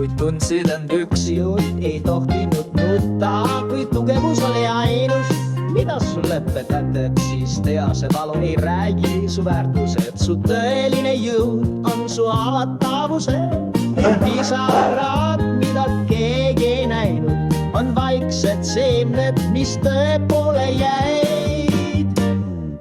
kuid tundsid end üksi, ei tohtinud nutta, kui tugevus oli ainus, mida sul leppe käteb, siis tea see valu ei räägi su väärtused, su tõeline jõud on su avatavused. Pisarad, mida keegi ei näinud, on vaiksed seemned, mis tõe poole jäid.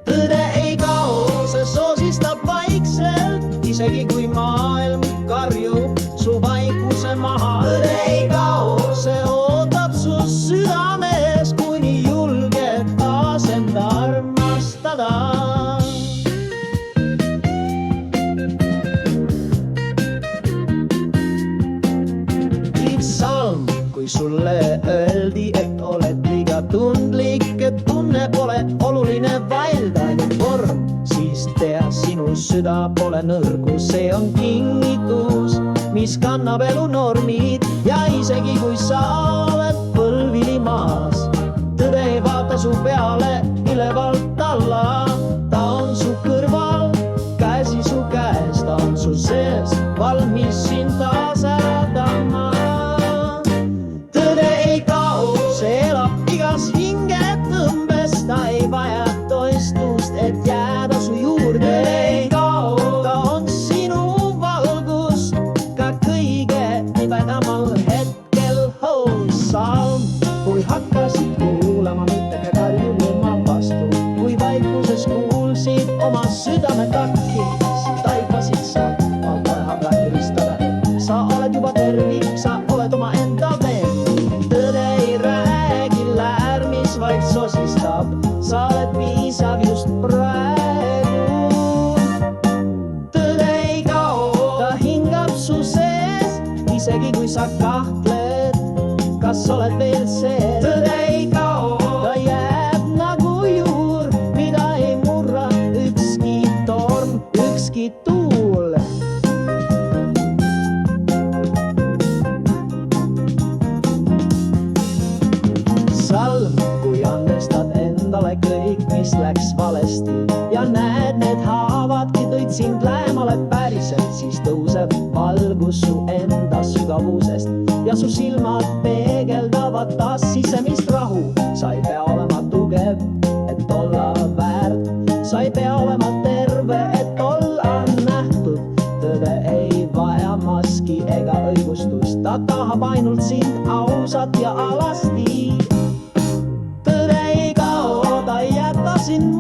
Tõde ei kao, see soosistab vaikselt, isegi kui maailm karjub su vaikuse maha. Tõde ei kao, see ootab su südames, kuni julged taas enda armastada. Salm, kui sulle öeldi, et oled liiga tundlik, et tunne pole oluline, vaid ainult vorm, siis tea, sinu süda pole nõrgu, see on kingitus, mis kannab elu normid. Ja isegi kui sa oled põlvili maas, tõde ei vaata su peale ülevalt alla. Ta on su kõrval, käsi su käes, ta on su sees, valmis sind taas äratama. Igas hingetõmbes, ta ei vaja toistust, et jääda su juurde. Ei kao, ta on sinu valgus ka kõige nibedamal hetkel. Salm, kui hakkasid kuulama, mitte ka karjuma vastu, kui vaikuses kuulsid oma südame takki, taipasid sa, ma tahab lähiristada. Sa oled juba tervik, sa oled oma enda veel. Tõde ei räägi lärmis, vaid sosistab, sa oled piisav just praegu. Tõde ei kao, ta hingab su sees, isegi kui sa kahtled, kas oled veel see. Tõde ei kao, ta jääb nagu juur, mida ei murra ükski torm, ükski tuul. Salm, kui andestad endale kõik, mis läks valesti ja näed, need haavadki tõid sind lähemale päriselt, siis tõuseb valgus su enda sügavusest ja su silmad peegeldavad taas sisemist rahu. Sa ei pea olema tugev, et olla väärt, sa ei pea olema terve, et olla nähtud. Tõde ei vaja maski ega õigustust, ta tahab ainult sind ausat ja alasti. Tõde ei kao, ta ei jäta sind